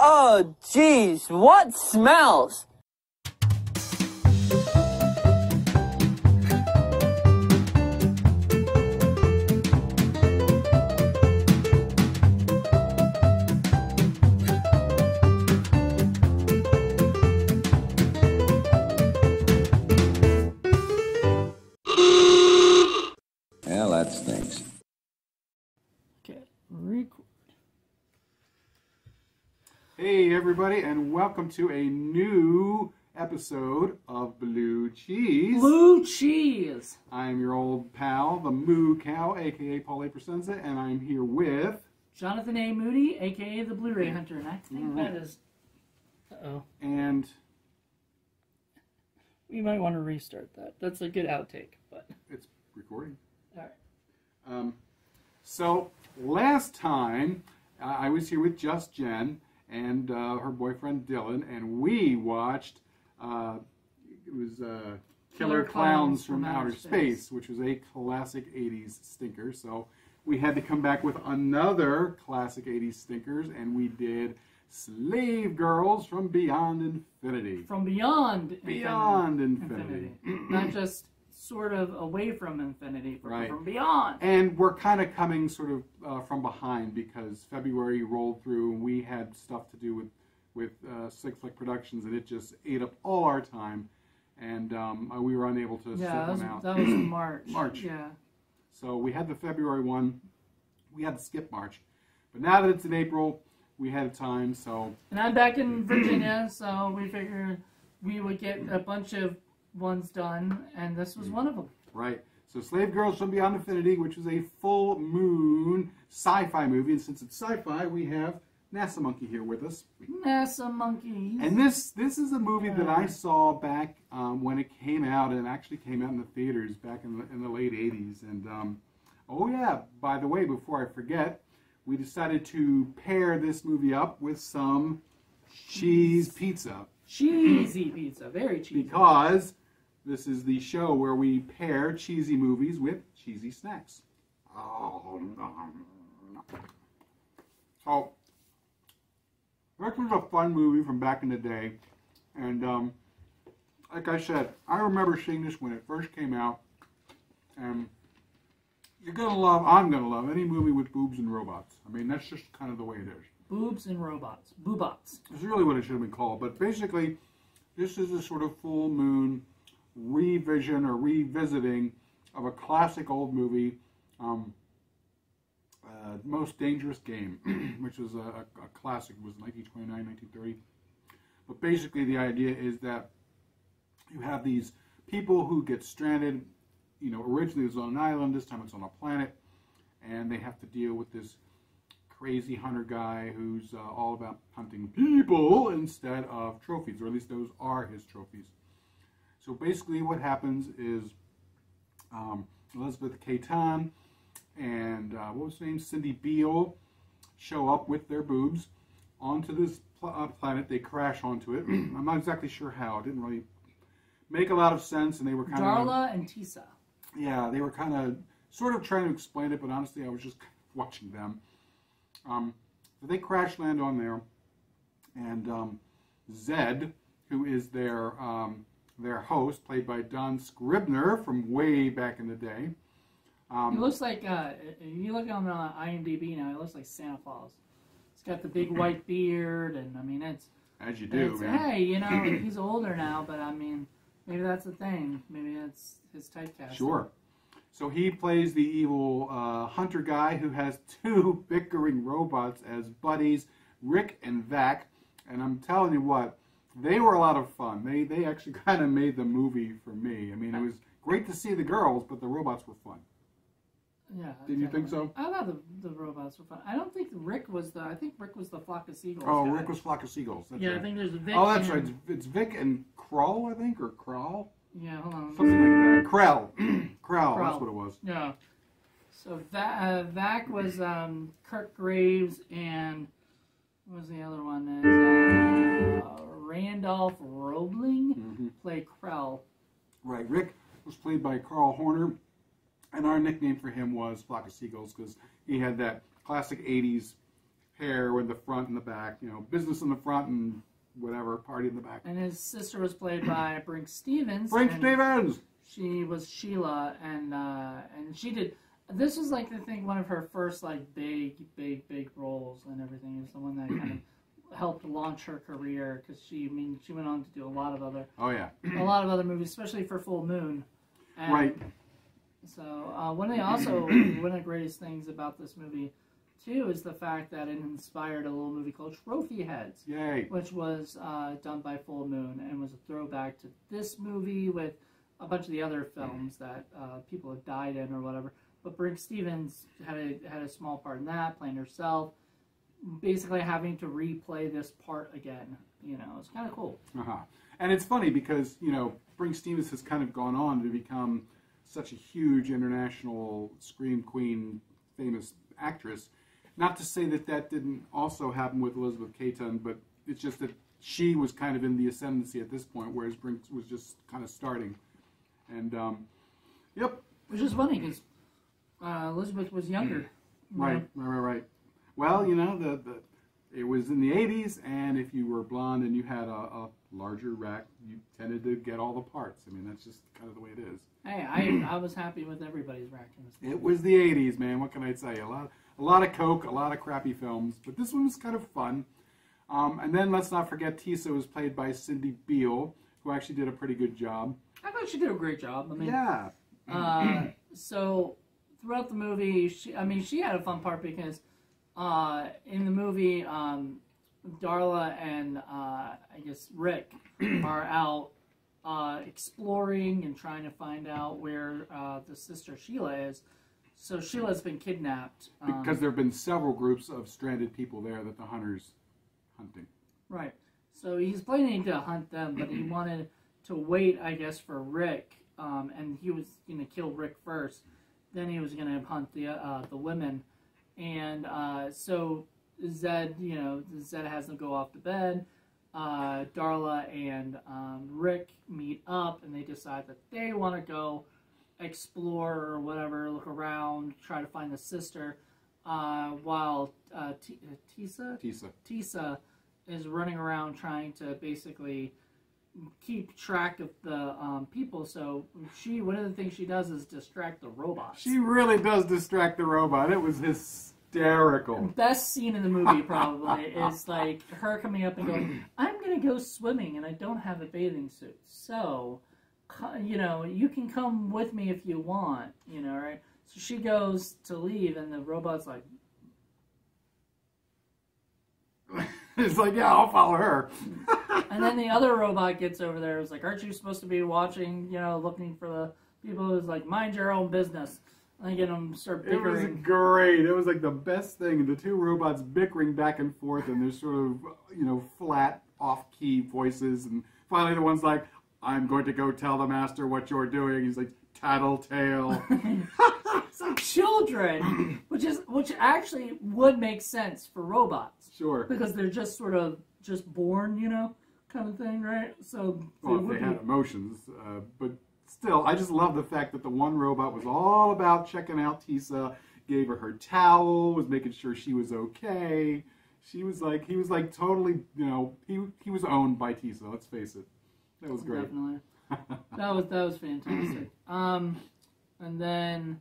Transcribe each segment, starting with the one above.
Oh, geez, what smells? Well, that stinks. Okay, record. Hey everybody, and welcome to a new episode of Blue Cheese. Blue cheese. I'm your old pal, the Moo Cow, aka Paul A. Presenza, and I'm here with Jonathan A. Moody, aka the Blu-ray Hunter, and I think that is. Uh-oh. and We might want to restart that. That's a good outtake, but. it's recording. All right. So last time I was here with Just Jen and her boyfriend Dylan, and we watched Killer Clowns from Outer Space, which was a classic 80s stinker. So we had to come back with another classic 80s stinkers, and we did Slave Girls from Beyond Infinity. From Beyond Infinity. Not just sort of away from infinity, but Right. from beyond. And we're kind of coming sort of from behind because February rolled through and we had stuff to do with Six Flick Productions, and it just ate up all our time, and we were unable to sort one out. That was March. March. Yeah. So we had the February one. We had to skip March. But now that it's in April, we had time, so... And I'm back in Virginia, so we figured we would get a bunch of ones done, and this was one of them. Right. So Slave Girls from Beyond Infinity, which is a full moon sci-fi movie, and since it's sci-fi, we have NASA Monkey here with us. NASA monkeys. And this is a movie that I saw back when it came out, and it actually came out in the theaters back in the late 80s. And oh yeah, by the way, before I forget, we decided to pair this movie up with some cheese pizza. Cheesy pizza, very cheesy. Because this is the show where we pair cheesy movies with cheesy snacks. Oh, so, this was a fun movie from back in the day. And like I said, I remember seeing this when it first came out. And I'm going to love any movie with boobs and robots. I mean, that's just kind of the way it is. Boobs and robots. Boobots. It's really what it should have been called. But basically, this is a sort of full moon revision or revisiting of a classic old movie, Most Dangerous Game, which was a classic. It was 1929, 1930. But basically, the idea is that you have these people who get stranded. You know, originally it was on an island. This time it's on a planet, and they have to deal with this crazy hunter guy who's all about hunting people instead of trophies, or at least those are his trophies. So basically what happens is Elizabeth Caton and what was her name, Cindy Beale, show up with their boobs onto this planet. They crash onto it. I'm not exactly sure how. It didn't really make a lot of sense, and they were kind of... Darla and Tisa. Yeah, they were kind of sort of trying to explain it, but honestly I was just watching them. So they crash land on there, and Zed, who is their host, played by Don Scribner from way back in the day. He looks like, if you look on IMDb now, he looks like Santa Claus. He's got the big white beard, and I mean, it's... As you do, man. Hey, you know, he's older now, but I mean, maybe that's the thing. Maybe that's his typecast. Sure. So he plays the evil hunter guy who has two bickering robots as buddies, Rick and Vac. And I'm telling you what, they were a lot of fun. They actually kind of made the movie for me. I mean, it was great to see the girls, but the robots were fun. Yeah. Did you think so? I thought the robots were fun. I don't think Rick was I think Rick was the Flock of Seagulls Oh, guy. Rick was Flock of Seagulls. That's right. I think there's Vic. Oh, that's right. It's Vic and Krull, I think, or Krull? Yeah, hold on. Something like that. Krell. Krell, that's what it was. Yeah. So Vac was Kirk Graves, and what was the other one? Randolph Roebling played Krell. Right. Rick was played by Carl Horner, and our nickname for him was Flock of Seagulls because he had that classic 80s hair in the front and the back. You know, business in the front and whatever, party in the back. And his sister was played by Brink Stevens. Brink Stevens! She was Sheila, and she did. This was like, I think, one of her first like big roles and everything. It was the one that kind of helped launch her career, because she went on to do a lot of other a lot of other movies, especially for Full Moon. And right. So one of the greatest things about this movie too is the fact that it inspired a little movie called Trophy Heads, Yay. which was done by Full Moon and was a throwback to this movie with a bunch of the other films that people have died in or whatever. But Brink Stevens had a small part in that, playing herself, basically having to replay this part again. You know, it's kind of cool. And it's funny because, you know, Brink Stevens has kind of gone on to become such a huge international scream queen, famous actress. Not to say that that didn't also happen with Elizabeth Caton, but it's just that she was kind of in the ascendancy at this point, whereas Brink was just kind of starting. And, yep. Which is funny, because Elizabeth was younger. Right. Well, you know, it was in the 80s, and if you were blonde and you had a larger rack, you tended to get all the parts. I mean, that's just kind of the way it is. Hey, I was happy with everybody's rack in this movie. It was the 80s, man. What can I say? A lot of coke, a lot of crappy films, but this one was kind of fun. And then let's not forget Tisa was played by Cindy Beale, who actually did a pretty good job. I thought she did a great job. I mean, yeah. So throughout the movie, she had a fun part because in the movie, Darla and I guess Rick are out exploring and trying to find out where the sister Sheila is. So Sheila's been kidnapped. Because there have been several groups of stranded people there that the hunter's hunting. Right. So he's planning to hunt them, but he wanted to wait, I guess, for Rick. And he was going to kill Rick first. Then he was going to hunt the women. And so Zed has them go off to bed. Darla and Rick meet up, and they decide that they want to go explore or whatever, look around, try to find the sister, while Tisa is running around trying to basically keep track of the people. So one of the things she does is distract the robots. She really does distract the robot. It was hysterical. The best scene in the movie probably is like her coming up and going, "I'm gonna go swimming and I don't have a bathing suit, so you know, you can come with me if you want, you know, right?" So she goes to leave, and the robot's like, it's like, yeah, I'll follow her. And then the other robot gets over there. It's like, "Aren't you supposed to be watching, you know, looking for the people?" Who's like, "Mind your own business." And they get them start bickering. It was great. It was like the best thing. The two robots bickering back and forth, and their sort of, you know, flat, off-key voices. And finally the one's like, "I'm going to go tell the master what you're doing." He's like, "Tattletale." It's like children, which actually would make sense for robots. Sure. Because they're just sort of just born, you know, kind of thing, right? So well, if they had emotions, but still, I just love the fact that the one robot was all about checking out Tisa, gave her towel, was making sure she was okay. He was like totally, you know, he was owned by Tisa. Let's face it. That was great. Definitely. that was fantastic. And then,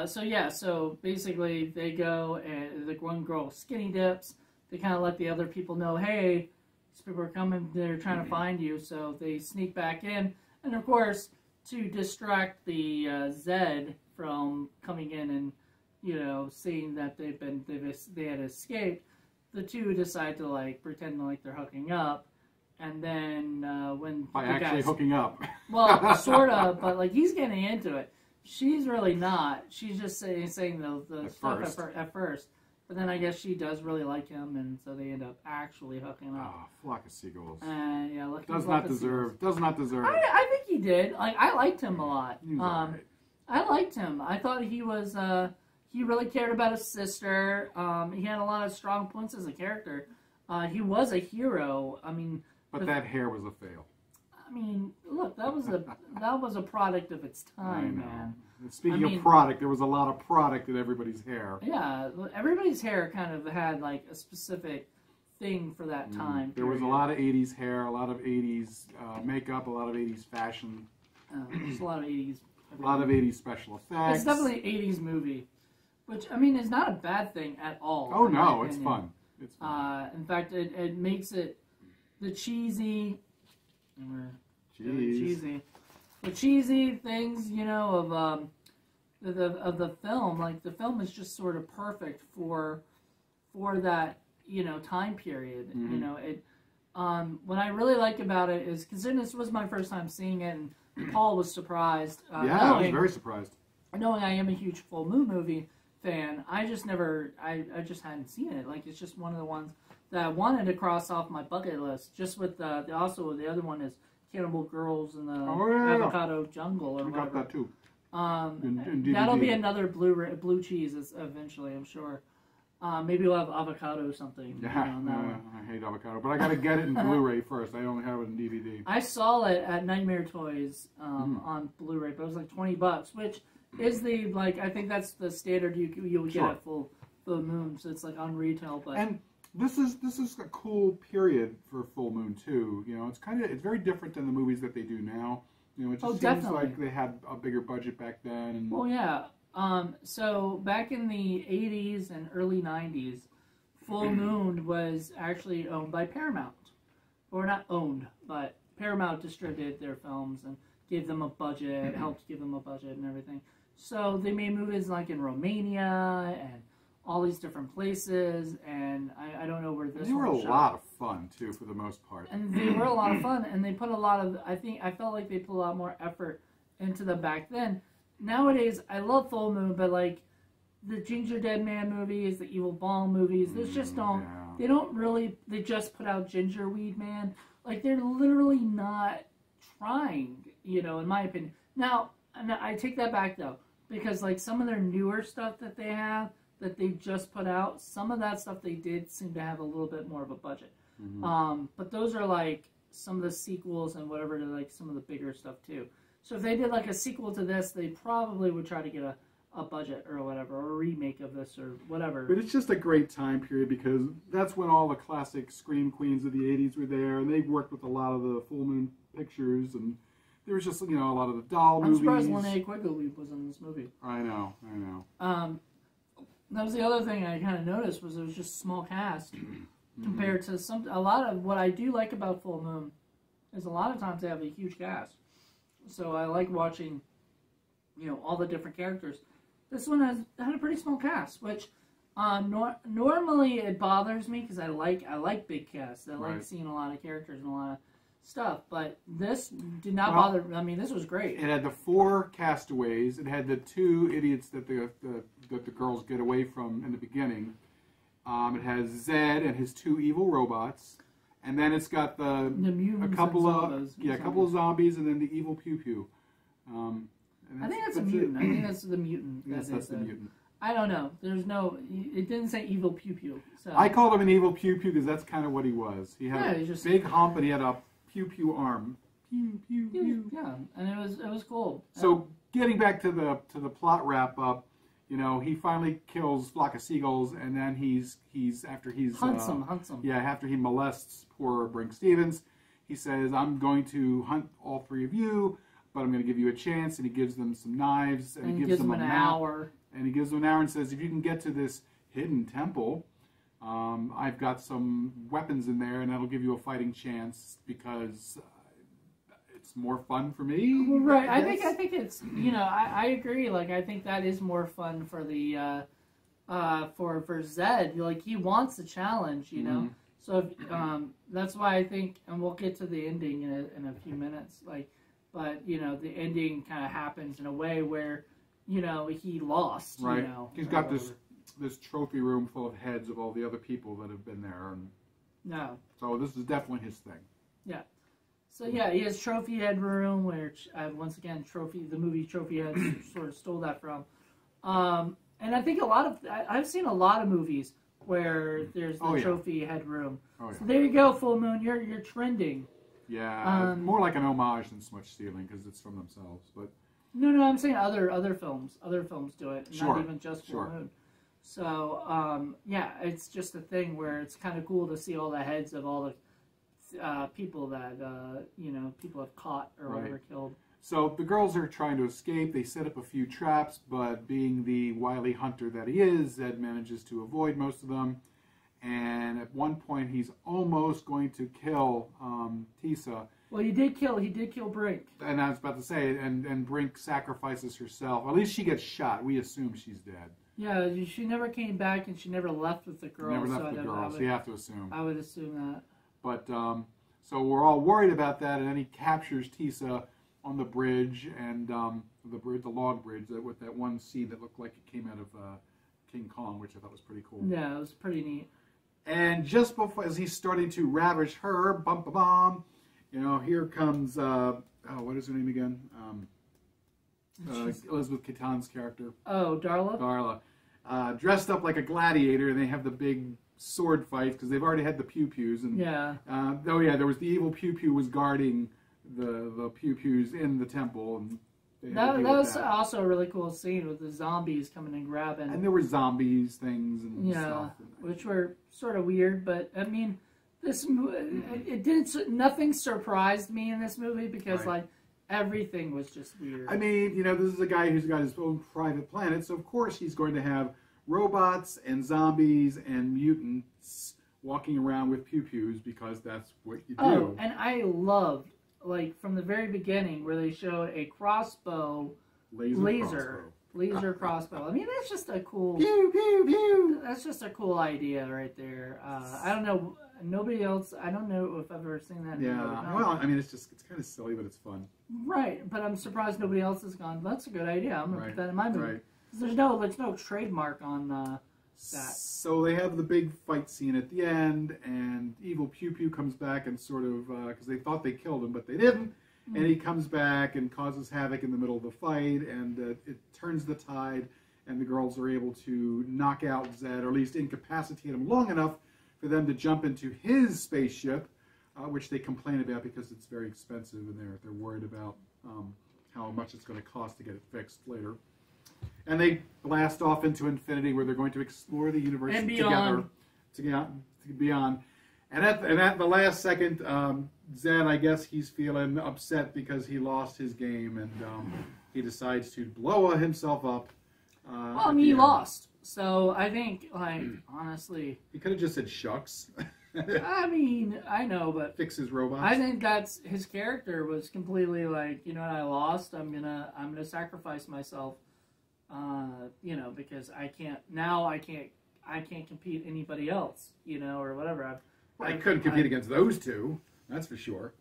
so basically they go and the one girl skinny dips. They kind of let the other people know, "Hey, these people are coming. They're trying to find you." So they sneak back in, and of course, to distract the Zed from coming in and, you know, seeing that they had escaped, the two decide to like pretend like they're hooking up. And then when by actually hooking up, well, sort of, but like he's getting into it. She's really not. She's just saying the stuff at first. But then I guess she does really like him, and so they end up actually hooking up. Oh, flock of seagulls. Yeah, does not deserve. I think he did. Like, I liked him a lot. Right. I liked him. I thought he was. He really cared about his sister. He had a lot of strong points as a character. He was a hero. I mean. But that hair was a fail. I mean, look, that was a product of its time, man. Speaking of product, there was a lot of product in everybody's hair. Yeah, everybody's hair kind of had like a specific thing for that time. There was a lot of 80s hair, a lot of 80s makeup, a lot of 80s fashion. There's a lot of 80s. A lot of 80s special effects. It's definitely an 80s movie, which, I mean, is not a bad thing at all. Oh, no, it's fun. It's fun. In fact, it makes it the cheesy... Cheesy. The cheesy things, you know, of the film. Like, the film is just sort of perfect for that, you know, time period. Mm-hmm. You know, it... what I really like about it is, considering this was my first time seeing it, and Paul was surprised. Yeah, I was very surprised. Knowing I am a huge full moon movie fan, I just hadn't seen it. Like, it's just one of the ones that I wanted to cross off my bucket list. Just with also the other one is Cannibal Girls in the Avocado Jungle or whatever. I got that too. That'll be another blue cheese eventually, I'm sure. Maybe we'll have avocado or something. Yeah, I hate avocado, but I gotta get it in Blu-ray first. I only have it in DVD. I saw it at Nightmare Toys on Blu-ray, but it was like $20, which is the I think that's the standard you would get at full moon. So it's like on retail, but and this is a cool period for full moon too. You know, it's very different than the movies that they do now. You know, it just seems like they had a bigger budget back then. And well, yeah. So back in the 80s and early 90s, Full Moon was actually owned by Paramount. Or not owned, but Paramount distributed their films and gave them a budget, helped give them a budget and everything. So they made movies like in Romania and all these different places, and I don't know where this one. They were a lot of fun too, for the most part. And they were a lot of fun, and they put a lot of. I felt like they put a lot more effort into them back then. Nowadays, I love Full Moon, but like the Ginger Dead Man movies, the Evil Ball movies, they just don't. Yeah. They don't really. They just put out Ginger Weed Man. Like they're literally not trying. You know, in my opinion. Now I take that back though, because like some of their newer stuff that they have that they just put out, some of that stuff they did seem to have a little bit more of a budget. Mm-hmm. But those are like some of the sequels and whatever to like some of the bigger stuff too. So if they did like a sequel to this, they probably would try to get a budget or whatever, or a remake of this or whatever. But it's just a great time period because that's when all the classic Scream Queens of the 80s were there, and they worked with a lot of the Full Moon Pictures, and there was just, you know, a lot of the doll movies. I'm surprised Linnea Quigley was in this movie. I know. That was the other thing I kind of noticed was it was just small cast compared to a lot of what I do like about Full Moon is a lot of times they have a huge cast. So I like watching, you know, all the different characters. This one had a pretty small cast, which normally it bothers me because I like big casts. I like seeing a lot of characters and a lot of stuff. But this did not bother. I mean, this was great. It had the 4 castaways. It had the 2 idiots that the girls get away from in the beginning. It has Zed and his 2 evil robots. And then it's got a couple of zombies, and then the evil Pew Pew. I think that's a mutant. I think that's the mutant. Yes, that's the mutant. I don't know. It didn't say evil Pew Pew. So. I called him an evil Pew Pew because that's kind of what he was. He had a big hump, and he had a Pew Pew arm. Pew Pew Pew. Yeah, and it was cool. So getting back to the plot wrap up. You know, he finally kills Flock of Seagulls, and then after he hunts him. Yeah, after he molests poor Brink Stevens, he says, "I'm going to hunt all 3 of you, but I'm going to give you a chance." And he gives them some knives, and he gives them an map, hour. And he gives them an hour and says, "If you can get to this hidden temple, I've got some weapons in there, and that'll give you a fighting chance because." It's more fun for me. Right. I think it's, you know, I agree. Like, I think that is more fun for the, for Zed. Like, he wants the challenge, you know? So, that's why I think, and we'll get to the ending in a few minutes, like, but, you know, the ending kind of happens in a way where, you know, he lost, right. You know. He's got this trophy room full of heads of all the other people that have been there. And no. So this is definitely his thing. Yeah. So yeah, he has Trophy Head Room, which once again, the movie Trophy Head sort of stole that from. And I think I've seen a lot of movies where there's the Trophy Head Room. Oh, yeah. So there you go, Full Moon, you're trending. Yeah, more like an homage than so much stealing because it's from themselves. But no, I'm saying other films do it, Sure, not even just sure. Full Moon. So yeah, it's just a thing where it's kind of cool to see all the heads of all the people that people have caught or Right. whatever killed. So the girls are trying to escape. They set up a few traps, but being the wily hunter that he is, Zed manages to avoid most of them. And at one point, he's almost going to kill Tisa. Well, he did kill Brink. And I was about to say, and Brink sacrifices herself. At least she gets shot. We assume she's dead. Yeah, she never came back, and she never left with the girls. Never left the girls. So you have to assume. I would assume that. But so we're all worried about that, and then he captures Tisa on the bridge, and the log bridge with that one scene that looked like it came out of King Kong, which I thought was pretty cool. Yeah, it was pretty neat. And just before, as he's starting to ravish her, here comes what is her name again? Elizabeth Catan's character. Oh, Darla. Darla, dressed up like a gladiator, and they have the big sword fight because they've already had the pew-pews. And yeah. There was the evil pew-pew was guarding the pew-pews in the temple, and that was also a really cool scene with the zombies coming and grabbing. And there were zombies things and stuff, which were sort of weird. But I mean, nothing surprised me in this movie because like everything was just weird. I mean, this is a guy who's got his own private planet, so of course he's going to have robots and zombies and mutants walking around with pew-pews because that's what you do. Oh, and I loved, like, from the very beginning where they showed a laser crossbow. I mean, that's just a cool... Pew, pew, pew! That's just a cool idea right there. I don't know, nobody else, I don't know if I've ever seen that. Yeah, well, I mean, it's kind of silly, but it's fun. Right, but I'm surprised nobody else has gone, that's a good idea, I'm going to put that in my movie. Right. There's no trademark on that. So they have the big fight scene at the end, and evil Pew Pew comes back and sort of, because they thought they killed him, but they didn't, and he comes back and causes havoc in the middle of the fight, and it turns the tide, and the girls are able to knock out Zed, or at least incapacitate him long enough for them to jump into his spaceship, which they complain about because it's very expensive, and they're worried about how much it's going to cost to get it fixed later. And they blast off into infinity, where they're going to explore the universe and together, to beyond. And at the last second, Zed, I guess he's feeling upset because he lost his game, and he decides to blow himself up. Well, I mean, he lost, so I think, like, honestly, he could have just said shucks. I mean, I know, but fix his robots. I think that's his character was completely like, you know what, I lost. I'm gonna sacrifice myself. Because I can't compete anybody else, or whatever. I couldn't compete against those two, that's for sure.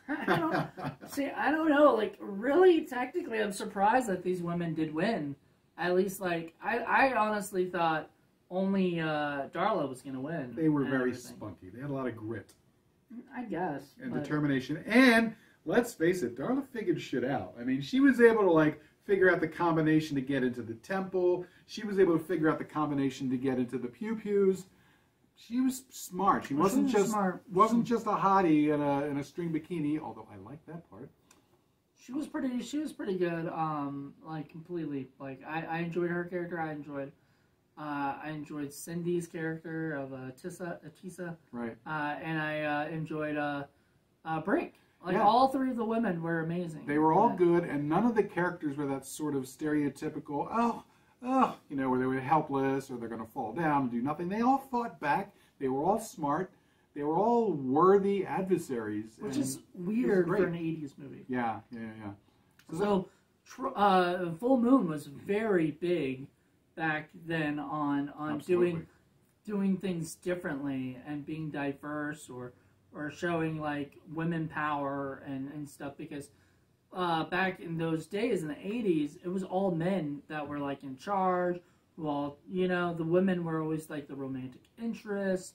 I don't know, like, really, technically, I'm surprised that these women did win. At least, like, I honestly thought only Darla was going to win. They were very spunky. They had a lot of grit. I guess. And determination. And, let's face it, Darla figured shit out. I mean, she was able to, like, figure out the combination to get into the temple. She was able to figure out the combination to get into the pew-pews. She was smart. She wasn't just a hottie in a string bikini, although I like that part. She was pretty good. Like, completely. Like, I enjoyed her character. I enjoyed Cindy's character of Tisa. Right. And I enjoyed Brink. Like, all three of the women were amazing. They were all good, and none of the characters were that sort of stereotypical, where they were helpless or they're going to fall down and do nothing. They all fought back. They were all smart. They were all worthy adversaries. Which is weird for an 80s movie. Yeah. So Full Moon was very big back then on doing things differently and being diverse or showing, like, women power and stuff, because back in those days in the 80s, it was all men that were, like, in charge. Well, the women were always, like, the romantic interest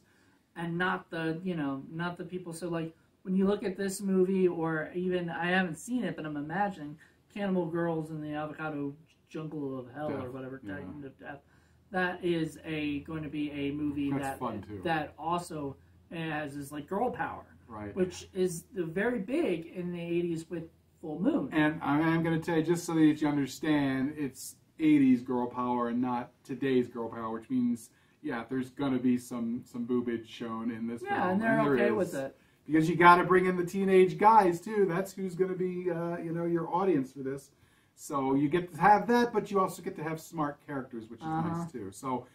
and not the people. So, like, when you look at this movie, or even, I haven't seen it, but I'm imagining Cannibal Girls in the Avocado Jungle of Hell or whatever, Titan of Death. That is going to be a movie that also and it has this like girl power, Right. which is very big in the 80s with Full Moon. And I'm going to tell you, just so that you understand, it's 80s girl power and not today's girl power, which means, yeah, there's going to be some boobage shown in this film. Yeah, and they're okay with it. Because you got to bring in the teenage guys, too. That's who's going to be, your audience for this. So you get to have that, but you also get to have smart characters, which is nice, too. So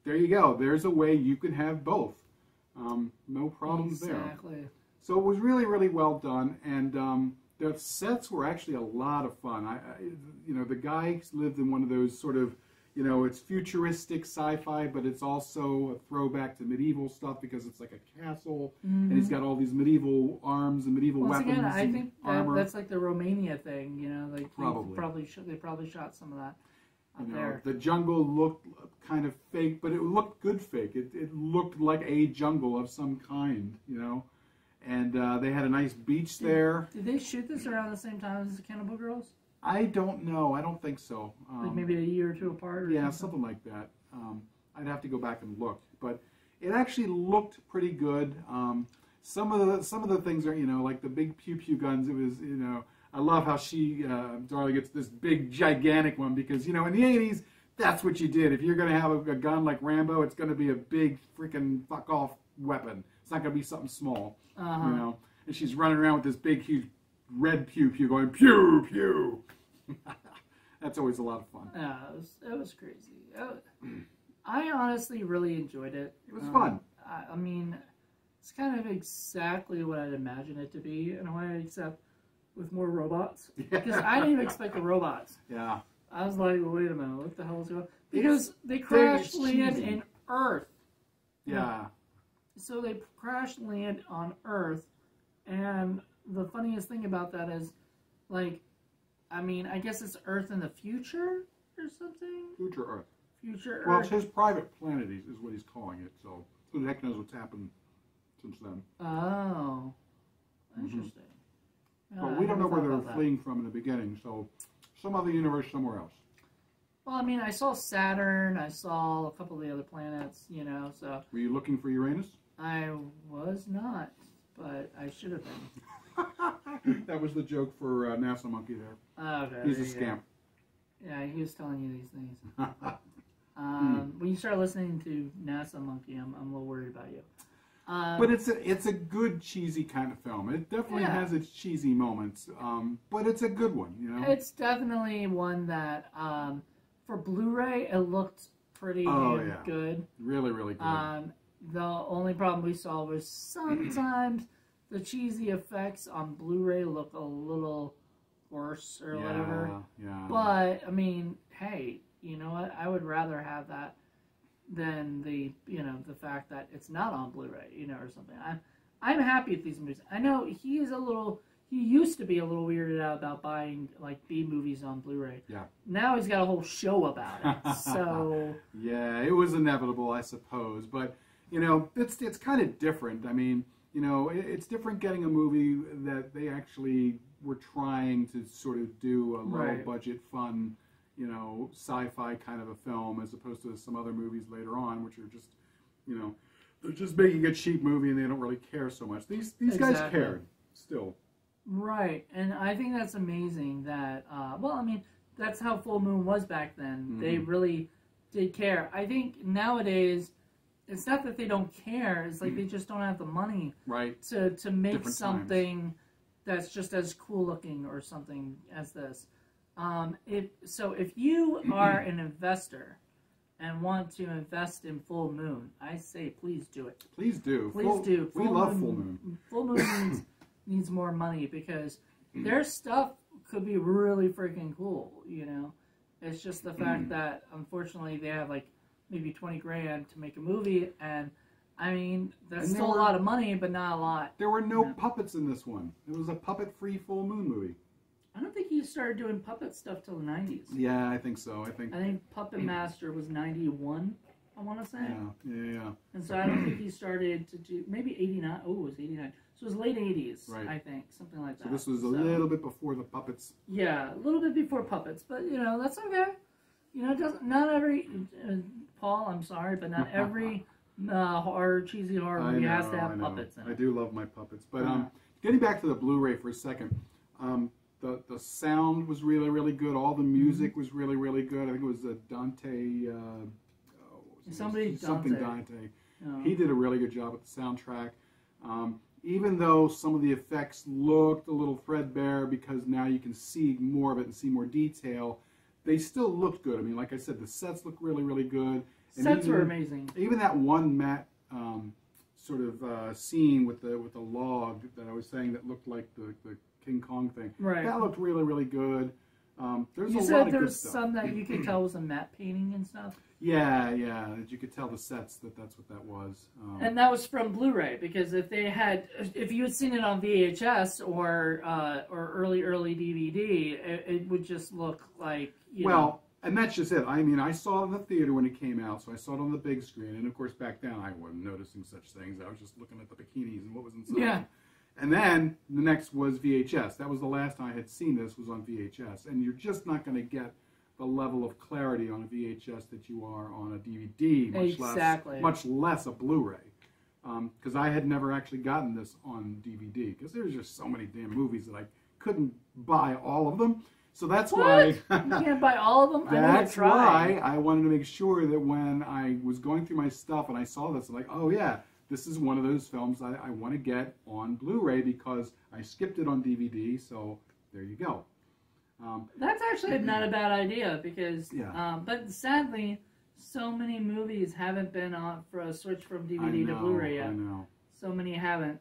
there you go. There's a way you can have both. No problems there. Exactly. So it was really, really well done, and the sets were actually a lot of fun. The guy lived in one of those sort of, it's futuristic sci-fi, but it's also a throwback to medieval stuff because it's like a castle, and he's got all these medieval arms and medieval weapons. Again, I think armor. that's like the Romania thing. Like Probably. they probably shot some of that out there. The jungle looked kind of fake, but it looked good fake. It looked like a jungle of some kind, And they had a nice beach there. Did they shoot this around the same time as the Cannibal Girls? I don't know. I don't think so. Like maybe a year or two apart? Or something like that. I'd have to go back and look. But it actually looked pretty good. Some of the things are, like the big pew-pew guns. It was, I love how Darla gets this big, gigantic one because, in the 80s, that's what you did. If you're going to have a gun like Rambo, it's going to be a big freaking fuck-off weapon. It's not going to be something small, And she's running around with this big, huge red pew-pew going, pew, pew. That's always a lot of fun. Yeah, it was crazy. I honestly really enjoyed it. It was fun. I mean, it's kind of exactly what I'd imagine it to be in a way, except with more robots. Because I didn't even expect the robots. Yeah. I was like, well, wait a minute, what the hell is going on? Because they crash land in Earth. Yeah. So they crash land on Earth, and the funniest thing about that is, like, I guess it's Earth in the future or something? Future Earth. Future Earth. Well, it's his private planet is what he's calling it, so who the heck knows what's happened since then. Oh. Interesting. But we don't know where they're fleeing from in the beginning, so some other universe somewhere else. Well, I saw Saturn, I saw a couple of the other planets, so... Were you looking for Uranus? I was not, but I should have been. That was the joke for NASA Monkey there. Okay. He's a scamp. Yeah, he was telling you these things. When you start listening to NASA Monkey, I'm a little worried about you. But it's a good cheesy kind of film. It definitely has its cheesy moments, but it's a good one. It's definitely one that for Blu-ray it looked pretty good. Really, really good. The only problem we saw was sometimes the cheesy effects on Blu-ray look a little worse or whatever. Yeah. But hey, you know what? I would rather have that than the fact that it's not on Blu-ray, or something. I'm happy with these movies. I know he used to be a little weirded out about buying like B movies on Blu-ray. Yeah. Now he's got a whole show about it. So yeah, it was inevitable, I suppose. But it's kind of different. It's different getting a movie that they actually were trying to sort of do a low budget, fun, sci-fi kind of a film, as opposed to some other movies later on, which are just, they're just making a cheap movie and they don't really care so much. These guys cared still. Right, and I think that's amazing that, that's how Full Moon was back then. Mm-hmm. They really did care. I think nowadays, it's not that they don't care, it's like they just don't have the money to make different something that's just as cool looking or something as this. If you are an investor and want to invest in Full Moon, I say please do it. Please do. Please do. We love Full Moon. Full Moon needs more money because their stuff could be really freaking cool, It's just the fact that, unfortunately, they have, like, maybe 20 grand to make a movie, and, that's still a lot of money, but not a lot. There were no puppets in this one. It was a puppet-free Full Moon movie. I don't think he started doing puppet stuff till the 90s. Yeah, I think so. I think Puppet Master was 91, I want to say. Yeah. And so I don't think he started to do, maybe 89. Oh, it was 89. So it was late 80s, I think, something like that. So this was a little bit before the puppets. Yeah, a little bit before puppets, but, that's okay. Not every, Paul, I'm sorry, but not every horror, cheesy horror movie has to have puppets in it. I do love my puppets. But getting back to the Blu-ray for a second, the sound was really, really good. All the music was really, really good. I think it was Dante. Something Dante. Oh. He did a really good job with the soundtrack. Even though some of the effects looked a little threadbare because now you can see more of it and see more detail, they still looked good. I mean, like I said, the sets look really, really good. And sets were amazing. Even that one matte sort of scene with the log that I was saying that looked like the King Kong thing. Right. That looked really, really good. There's you a said lot of there good was stuff. some that you could tell was a matte painting and stuff. Yeah. You could tell the sets that's what that was. And that was from Blu-ray, because if you had seen it on VHS or early DVD, it would just look like and that's just it. I mean, I saw it in the theater when it came out, so I saw it on the big screen, and of course back then I wasn't noticing such things. I was just looking at the bikinis and what was inside. Yeah. And then the next was VHS. That was the last time I had seen this, was on VHS. And you're just not going to get the level of clarity on a VHS that you are on a DVD, much less a Blu-ray. Because I had never actually gotten this on DVD, because there's just so many damn movies that I couldn't buy all of them. So that's why you can't buy all of them. That's why I wanted to make sure that when I was going through my stuff and I saw this, I'm like, oh yeah, this is one of those films I want to get on Blu-ray because I skipped it on DVD. So there you go. That's actually not a bad idea, because, but sadly, so many movies haven't been on for a switch from DVD to Blu-ray yet. I know. So many haven't.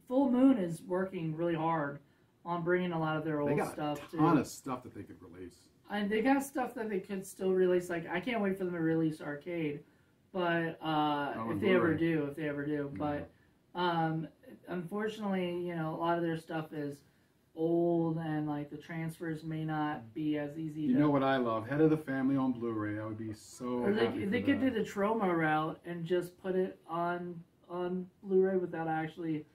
Full Moon is working really hard on bringing a lot of their old stuff. They got a ton of stuff that they could release. And they got stuff that they could still release. Like, I can't wait for them to release Arcade, but if they ever do. Yeah. But unfortunately, a lot of their stuff is old, and like the transfers may not be as easy. You know what I love? Head of the Family on Blu-ray. I would be so happy they could do the Troma route and just put it on Blu-ray without actually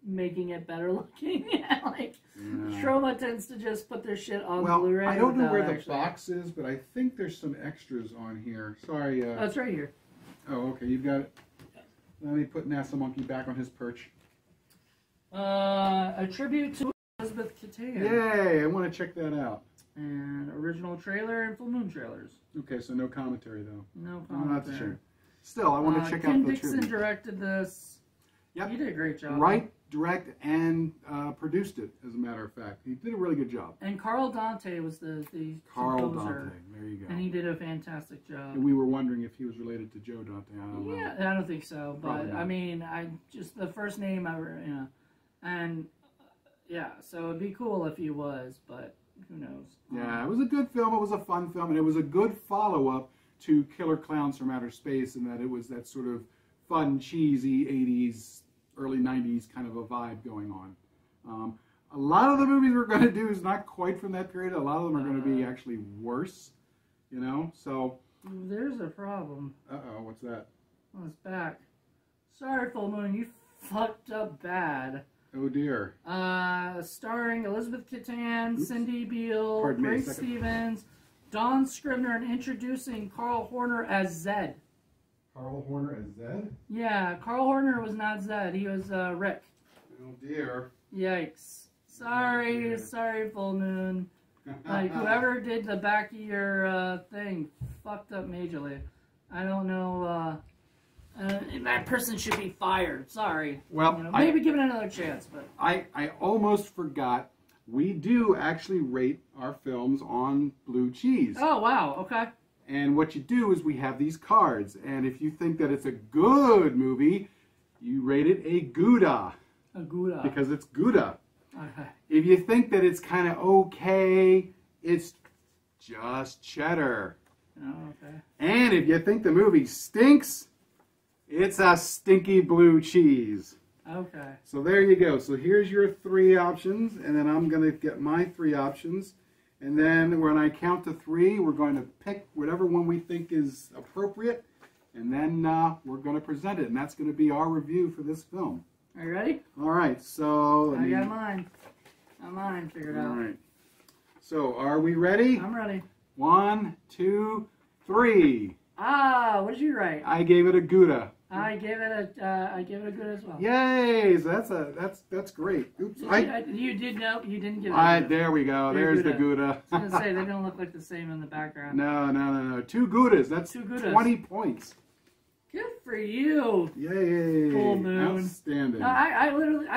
making it better looking. Troma tends to just put their shit on Blu-ray. I don't know where the box is, but I think there's some extras on here. Sorry. Oh, it's right here. Oh, okay. You've got it. Let me put NASA Monkey back on his perch. A tribute to Elizabeth Katan. Yay! I want to check that out. And original trailer and Full Moon trailers. Okay, so no commentary though. No commentary. Sure. Still, I want to check out Ken the Dixon tribute. directed this. Yep. He did a great job. Right, direct, and produced it, as a matter of fact. He did a really good job. And Carl Dante was the Carl composer. Dante, there you go. And he did a fantastic job. And we were wondering if he was related to Joe Dante. I don't know. Yeah, I don't think so. But, I mean, just the first name, and, so it'd be cool if he was, but who knows. Yeah, it was a good film. It was a fun film, and it was a good follow-up to Killer Clowns from Outer Space, in that it was that sort of fun, cheesy 80s, early 90s kind of a vibe going on. A lot of the movies we're going to do is not quite from that period. A lot of them are going to be actually worse, so... There's a problem. Uh-oh, what's that? Oh, it's back. Sorry, Full Moon, you fucked up bad. Oh, dear. Starring Elizabeth Katan, Cindy Beale, Grace Stevens, Dawn Scribner, and introducing Carl Horner as Zed. Carl Horner as Zed? Yeah, Carl Horner was not Zed. He was Rick. Oh, dear. Yikes. Sorry, Full Moon. Like, whoever did the back of your thing fucked up majorly. I don't know. That person should be fired. Sorry. Well, maybe give it another chance. But I almost forgot. We do actually rate our films on Blue Cheese. Oh, wow. Okay. And what you do is we have these cards. And if you think that it's a good movie, you rate it a Gouda. A Gouda. Because it's Gouda. Okay. If you think that it's kind of okay, it's just cheddar. Oh, okay. And if you think the movie stinks, it's a stinky blue cheese. Okay. So there you go. So here's your 3 options, and then I'm going to get my 3 options. And then when I count to 3, we're going to pick whatever one we think is appropriate, and then we're going to present it. And that's going to be our review for this film. Are you ready? All right. So I got mine. Got mine figured out. All right. So are we ready? I'm ready. 1, 2, 3. Ah, what did you write? I gave it a Gouda. I gave it a good as well. Yay! So that's great. Oops. You didn't give it a good. There we go. There's the Gouda. I was gonna say they don't look like the same in the background. No. 2 Goudas. That's 2 Goudas. 20 points. Good for you. Yay! Full moon. Outstanding. No, I literally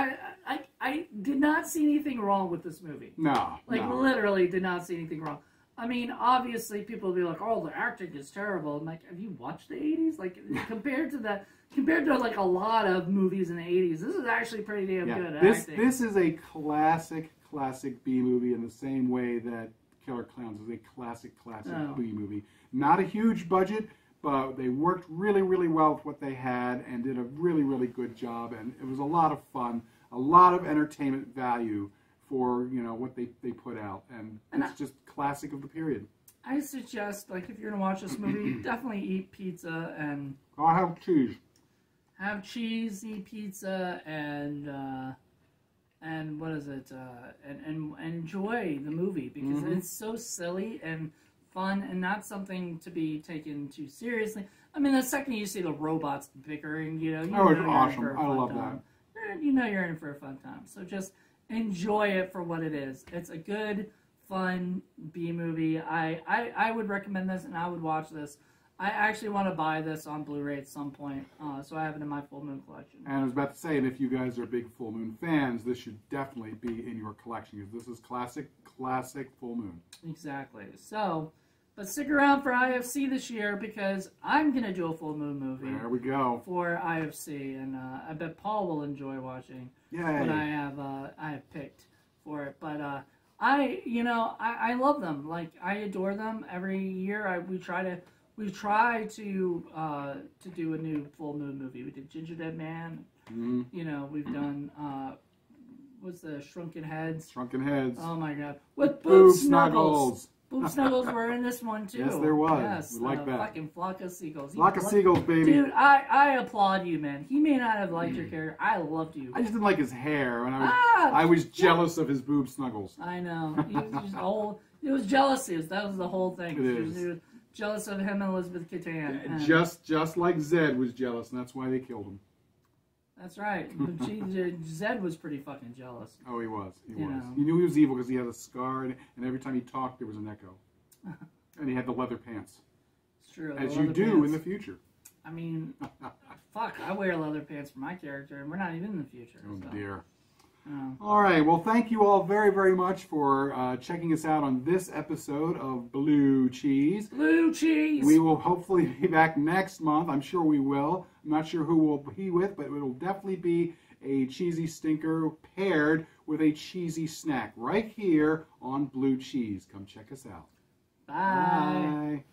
I did not see anything wrong with this movie. No. Literally did not see anything wrong. I mean, obviously, people will be like, "Oh, the acting is terrible." I'm like, have you watched the '80s? Like, compared to like a lot of movies in the '80s, this is actually pretty damn good acting. This is a classic B movie in the same way that Killer Clowns is a classic B movie. Not a huge budget, but they worked really, really well with what they had and did a really, really good job. And it was a lot of fun, a lot of entertainment value for what they put out, and it's just classic of the period. I suggest, like, if you're gonna watch this movie, definitely eat pizza and I have cheese. Have cheese, eat pizza, and what is it? And enjoy the movie because it's so silly and fun and not something to be taken too seriously. I mean, the second you see the robots bickering, it's awesome. I love that. You know you're in for a fun time. So just enjoy it for what it is. It's a good, fun B movie. I would recommend this, and I would watch this. I actually want to buy this on Blu-ray at some point, so I have it in my Full Moon collection. And I was about to say, and if you guys are big Full Moon fans, this should definitely be in your collection, because this is classic Full Moon. Exactly. So, but stick around for IFC this year, because I'm going to do a Full Moon movie. There we go. For IFC, and I bet Paul will enjoy watching what I have picked for it. But I love them. Like, I adore them. Every year we try to do a new Full Moon movie. We did Ginger Dead Man. We've done what's the Shrunken Heads? Shrunken Heads. Oh my God! With Boob Snuggles. Boob Snuggles were in this one too. Yes, there was. Yes, we like that. Fucking flock of seagulls. Flock of seagulls, baby. Dude, I applaud you, man. He may not have liked your character. I loved you. I just didn't like his hair, and I was jealous of his Boob Snuggles. I know. He was just old. It was jealousy. That was the whole thing. It is. Jealous of him and Elizabeth Catan. Just like Zed was jealous, and that's why they killed him. That's right. Zed was pretty fucking jealous. Oh, he was. He knew he was evil because he had a scar, and every time he talked, there was an echo. And he had the leather pants. It's true. As you do in the future. I mean, fuck, I wear leather pants for my character, and we're not even in the future. Oh, dear. All right. Well, thank you all very, very much for checking us out on this episode of Blue Cheese. Blue Cheese! We will hopefully be back next month. I'm sure we will. I'm not sure who we'll be with, but it will definitely be a cheesy stinker paired with a cheesy snack right here on Blue Cheese. Come check us out. Bye. Bye.